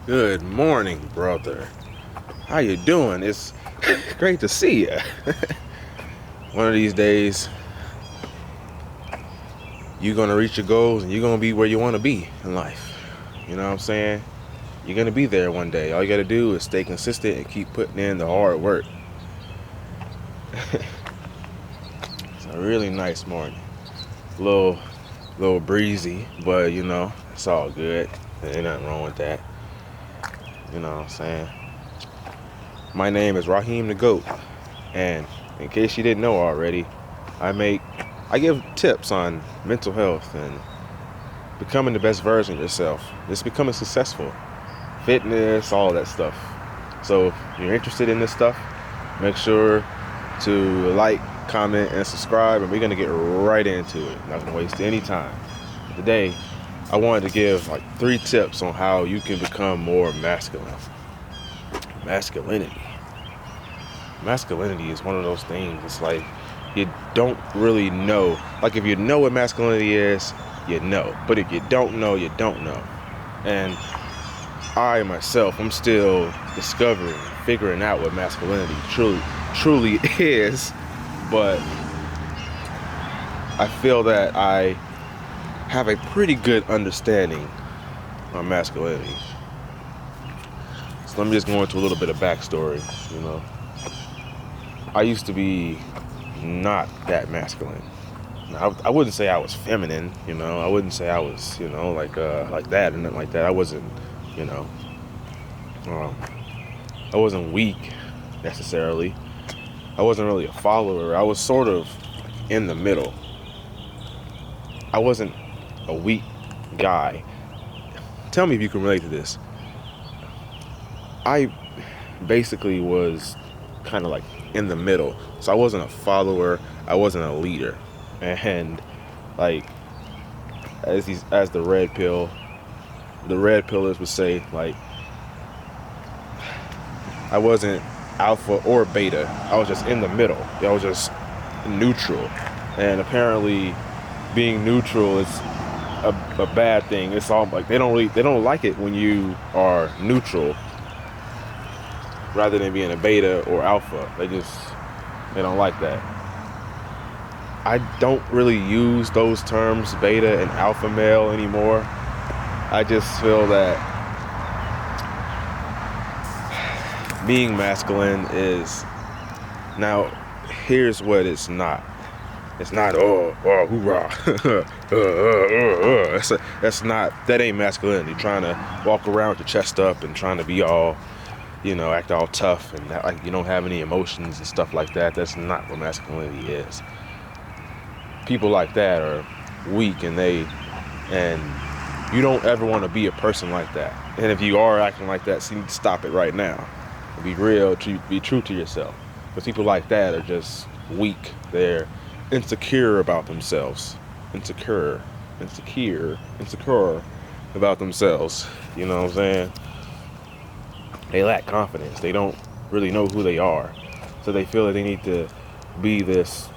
Good morning, brother. How you doing? It's great to see you. One of these days, you're gonna reach your goals and you're gonna be where you want to be in life. You know what I'm saying? You're gonna be there one day. All you gotta do is stay consistent and keep putting in the hard work. It's a really nice morning. Little, little breezy, but it's all good. There ain't nothing wrong with that. You know what I'm saying? My name is Raheem the Goat, and in case you didn't know already, I give tips on mental health and becoming the best version of yourself. Just becoming successful, fitness, all that stuff. So if you're interested in this stuff, make sure to like, comment, and subscribe, and we're gonna get right into it. Not gonna waste any time. Today, I wanted to give like 3 tips on how you can become more masculine. Masculinity. Masculinity is one of those things. It's like you don't really know. Like if you know what masculinity is, you know. But if you don't know, you don't know. And I myself, I'm still discovering, figuring out what masculinity truly is. But I feel that I have a pretty good understanding on masculinity. So let me just go into a little bit of backstory. I used to be not that masculine. I wouldn't say I was feminine, I wouldn't say I was, like that and nothing like that. I wasn't, you know, um, I wasn't weak necessarily. I wasn't really a follower. I was sort of in the middle. I wasn't a weak guy. Tell me if you can relate to this. I basically was kind of like in the middle. So I wasn't a follower. I wasn't a leader. And like as the red pillars would say, like I wasn't alpha or beta. I was just in the middle. I was just neutral. And apparently being neutral is a bad thing. It's all like they don't like it when you are neutral rather than being a beta or alpha. They don't like that. I don't really use those terms beta and alpha male anymore. I just feel that being masculine is now here's what it's not. It's not hoorah. That ain't masculinity. Trying to walk around with your chest up and trying to be all, act all tough and act like you don't have any emotions and stuff like that. That's not what masculinity is. People like that are weak and you don't ever want to be a person like that. And if you are acting like that, you need to stop it right now. Be real, be true to yourself. But people like that are just weak. They're insecure about themselves. Insecure about themselves. You know what I'm saying? They lack confidence. They don't really know who they are. So they feel that they need to be this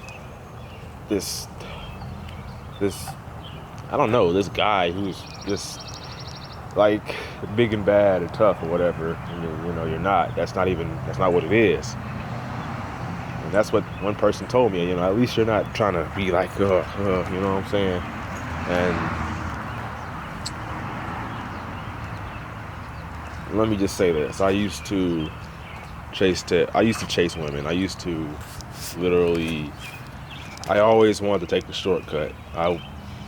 I don't know, this guy who's just like big and bad and tough or whatever. And you're not. That's not what it is. And that's what one person told me. At least you're not trying to be like, you know what I'm saying? And let me just say this: I used to chase women. I used to literally. I always wanted to take the shortcut. I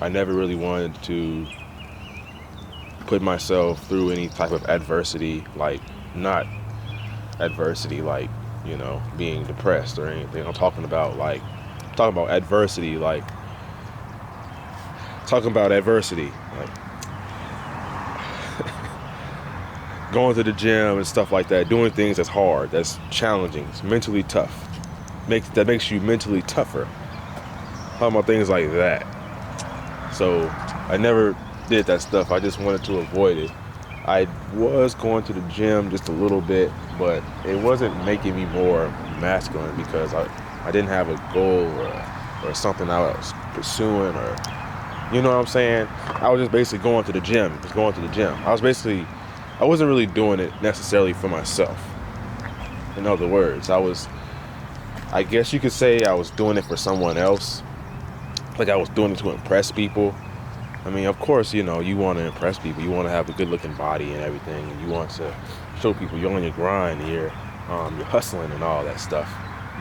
never really wanted to put myself through any type of adversity, like not adversity like, being depressed or anything. I'm talking about adversity, like going to the gym and stuff like that, doing things that's hard, that's challenging, it's mentally tough. That makes you mentally tougher. Talking about things like that. So I never did that stuff. I just wanted to avoid it. I was going to the gym just a little bit, but it wasn't making me more masculine because I didn't have a goal or something I was pursuing, or you know what I'm saying? I was just basically going to the gym. I was basically I wasn't really doing it necessarily for myself. In other words, I guess you could say I was doing it for someone else. Like I was doing it to impress people. I mean, of course, you know, you want to impress people. You want to have a good looking body and everything. And you want to show people you're on your grind, you're hustling and all that stuff.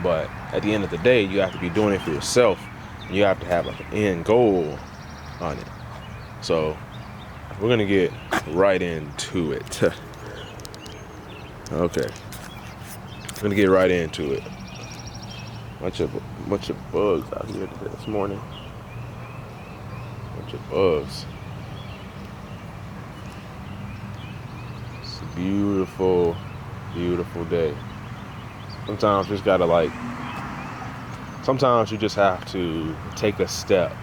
But at the end of the day, you have to be doing it for yourself. And you have to have like an end goal on it. So we're going to get right into it. Okay. We're going to get right into it. Bunch of bugs out here this morning. Bunch of bugs. It's a beautiful, beautiful day. Sometimes you just have to take a step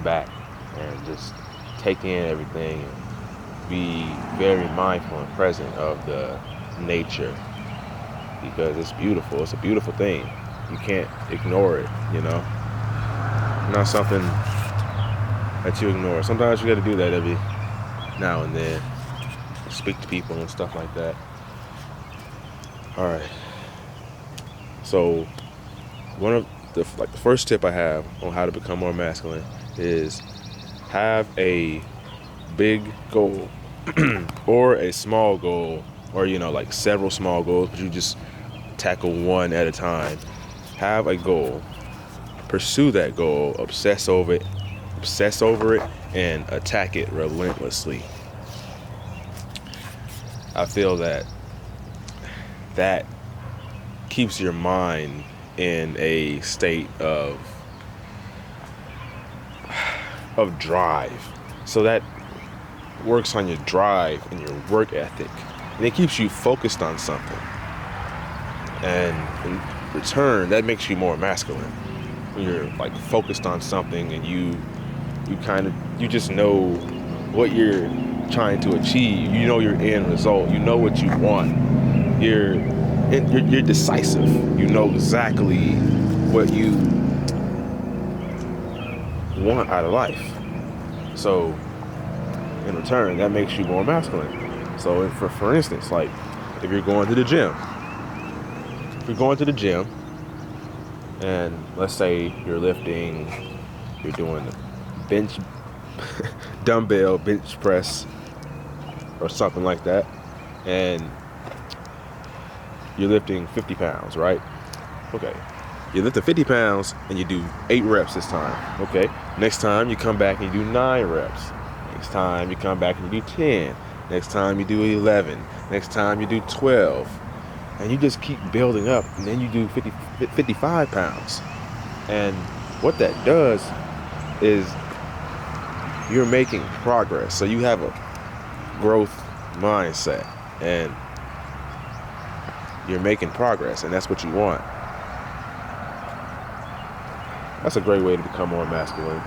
back and just take in everything and be very mindful and present of the nature, because it's beautiful. It's a beautiful thing. You can't ignore it, you know. Not something that you ignore. Sometimes you got to do that every now and then. Speak to people and stuff like that. All right. So one of the first tip I have on how to become more masculine is have a big goal or a small goal, or you know, like several small goals, but you just tackle one at a time. Have a goal, pursue that goal, obsess over it, and attack it relentlessly. I feel that keeps your mind in a state of drive. So that works on your drive and your work ethic, and it keeps you focused on something. And in return, that makes you more masculine. When you're like focused on something and you just know what you're trying to achieve. You know your end result. You know what you want. You're decisive. You know exactly what you want out of life. So in return, that makes you more masculine. So for instance, like if you're going to the gym, and let's say you're doing bench, dumbbell bench press or something like that, and you're lifting 50 pounds, right? Okay. You're lifting 50 pounds and you do 8 reps this time. Okay. Next time you come back and you do 9 reps. Next time you come back and you do 10. Next time you do 11. Next time you do 12. And you just keep building up, and then you do 55 pounds. And what that does is you're making progress. So you have a growth mindset, and you're making progress, and that's what you want. That's a great way to become more masculine,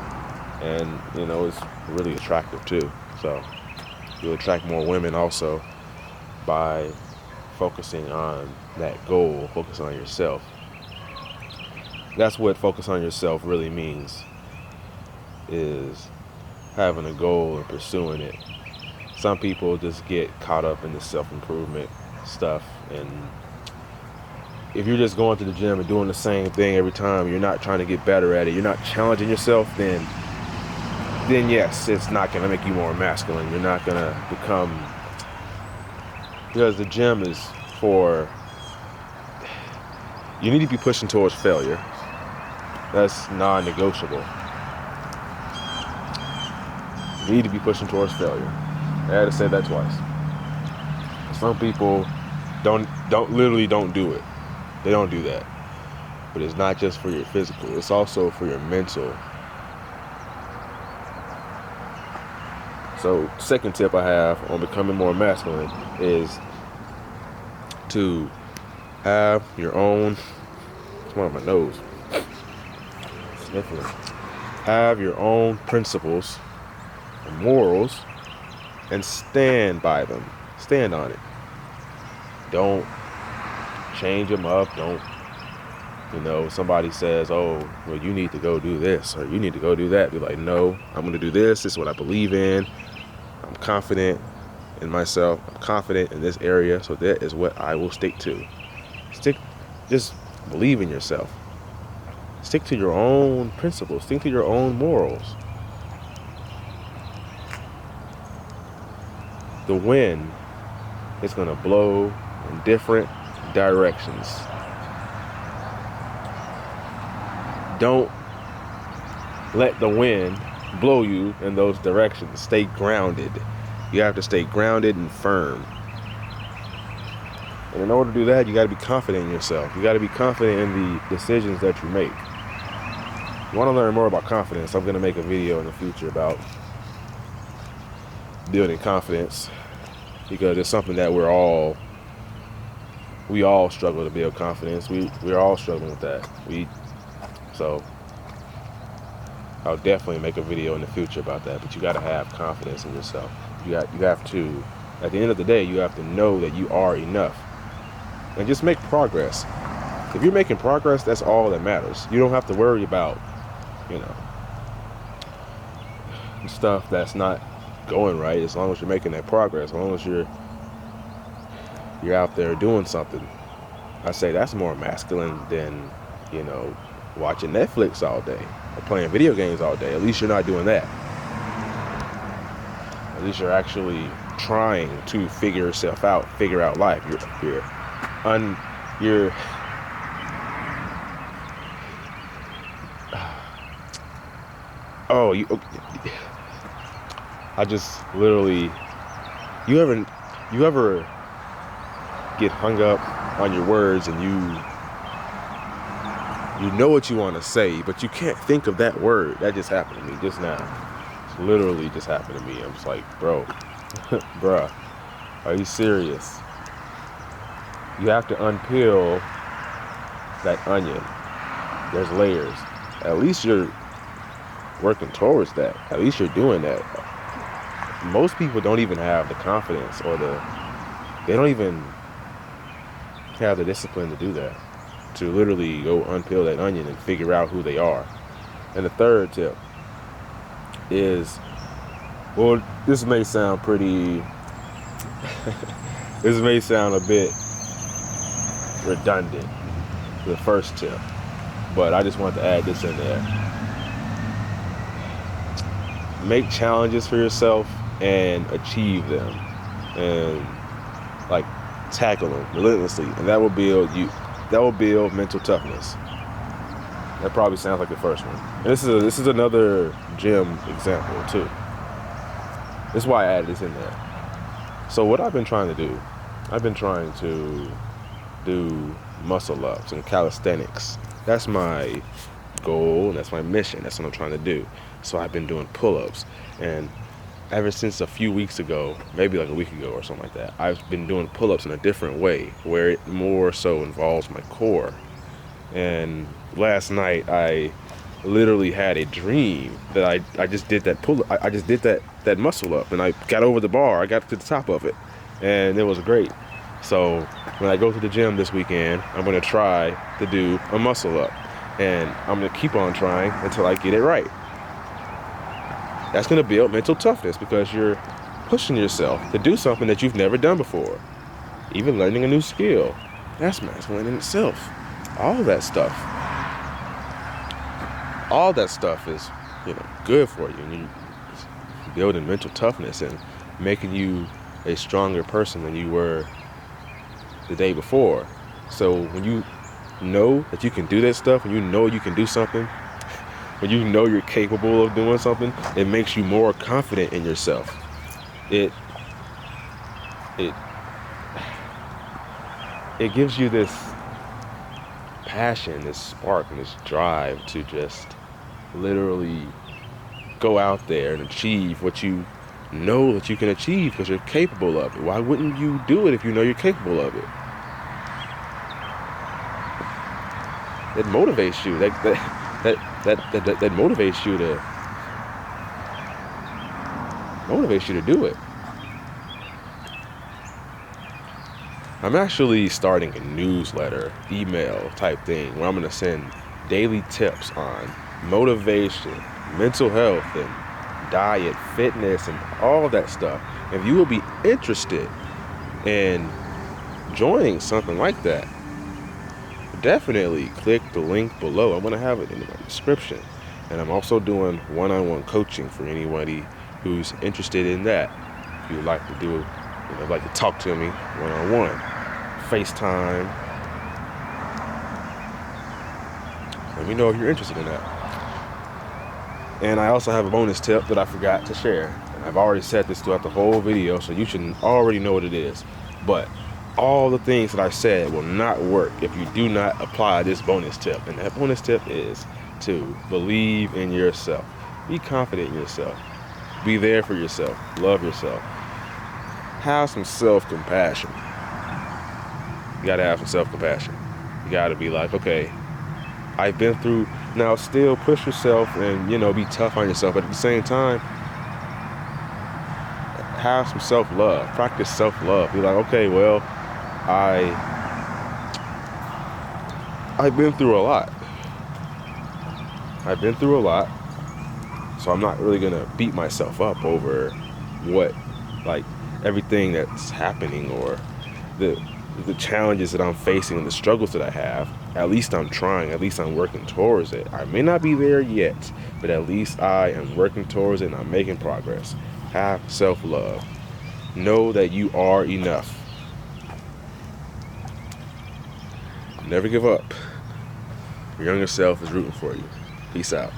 and you know, it's really attractive too. So you'll attract more women also by focusing on that goal, focus on yourself. That's what focus on yourself really means, is having a goal and pursuing it. Some people just get caught up in the self-improvement stuff, and if you're just going to the gym and doing the same thing every time, you're not trying to get better at it, you're not challenging yourself, then yes, it's not going to make you more masculine. You're not going to become, because the gym is you need to be pushing towards failure. That's non-negotiable. You need to be pushing towards failure. I had to say that twice. Some people don't do it. They don't do that. But it's not just for your physical, it's also for your mental. So, second tip I have on becoming more masculine is to have your own, it's one of my nose, sniffling. Have your own principles and morals and stand by them. Stand on it. Don't change them up. Don't, somebody says, oh, well, you need to go do this or you need to go do that. Be like, no, I'm going to do this. This is what I believe in. I'm confident in myself. I'm confident in this area, so that is what I will stick to. Just believe in yourself. Stick to your own principles. Stick to your own morals. The wind is going to blow in different directions. Don't let the wind blow you in those directions. Stay grounded. You have to stay grounded and firm. And in order to do that, you got to be confident in yourself. You got to be confident in the decisions that you make. You want to learn more about confidence? I'm going to make a video in the future about building confidence, because it's something that we all struggle to build confidence. We're all struggling with that. So I'll definitely make a video in the future about that. But you got to have confidence in yourself. You have to, at the end of the day, you have to know that you are enough, and just make progress. If you're making progress, that's all that matters. You don't have to worry about, stuff that's not going right, as long as you're making that progress, as long as you're out there doing something. I say that's more masculine than, watching Netflix all day or playing video games all day. At least you're not doing that. At least you're actually trying to figure yourself out, figure out life. I just literally, you ever get hung up on your words, and you know what you want to say, but you can't think of that word? That just happened to me just now. It's literally just happened to me. I'm just like, bro, bruh, are you serious? You have to unpeel that onion. There's layers. At least you're working towards that. At least you're doing that. Most people don't even have the confidence, or they don't even have the discipline to do that, to literally go unpeel that onion and figure out who they are. And the third tip is, well, this may sound pretty this may sound a bit redundant, the first tip, but I just want to add this in there. Make challenges for yourself and achieve them, and tackle them relentlessly, and that will build mental toughness. That probably sounds like the first one. And this is another gym example too. This is why I added this in there. So what I've been trying to do muscle ups and calisthenics. That's my goal, and that's my mission. That's what I'm trying to do. So I've been doing pull-ups, and ever since a few weeks ago, maybe like a week ago or something like that, I've been doing pull-ups in a different way, where it more so involves my core. And last night I literally had a dream that I just did that I just did that muscle up, and I got over the bar. I got to the top of it, and it was great. So when I go to the gym this weekend, I'm going to try to do a muscle up, and I'm going to keep on trying until I get it right. That's going to build mental toughness, because you're pushing yourself to do something that you've never done before. Even learning a new skill, that's masculine in itself. All that stuff is, good for you. And you're building mental toughness and making you a stronger person than you were the day before. So when you know that you can do that stuff, and you know you can do something, when you know you're capable of doing something, it makes you more confident in yourself. It gives you this passion, this spark, and this drive to just literally go out there and achieve what you know that you can achieve, because you're capable of it. Why wouldn't you do it if you know you're capable of it? It motivates you. That motivates you to do it. I'm actually starting a newsletter, email type thing, where I'm going to send daily tips on motivation, mental health, and diet, fitness, and all that stuff. If you will be interested in joining something like that, definitely click the link below. I'm going to have it in my description. And I'm also doing one-on-one coaching for anybody who's interested in that. If you would like to like to talk to me one-on-one, FaceTime, let me know if you're interested in that. And I also have a bonus tip that I forgot to share. And I've already said this throughout the whole video, so you should already know what it is. But all the things that I said will not work if you do not apply this bonus tip. And that bonus tip is to believe in yourself. Be confident in yourself. Be there for yourself. Love yourself. Have some self-compassion. You gotta have some self-compassion. You gotta be like, okay, I've been through, now still push yourself and, be tough on yourself. But at the same time, have some self-love. Practice self-love. Be like, okay, well, I've been through a lot. So I'm not really gonna beat myself up over everything that's happening, or the challenges that I'm facing and the struggles that I have. At least I'm trying. At least I'm working towards it. I may not be there yet, but at least I am working towards it and I'm making progress. Have self-love. Know that you are enough. Never give up. Your younger self is rooting for you. Peace out.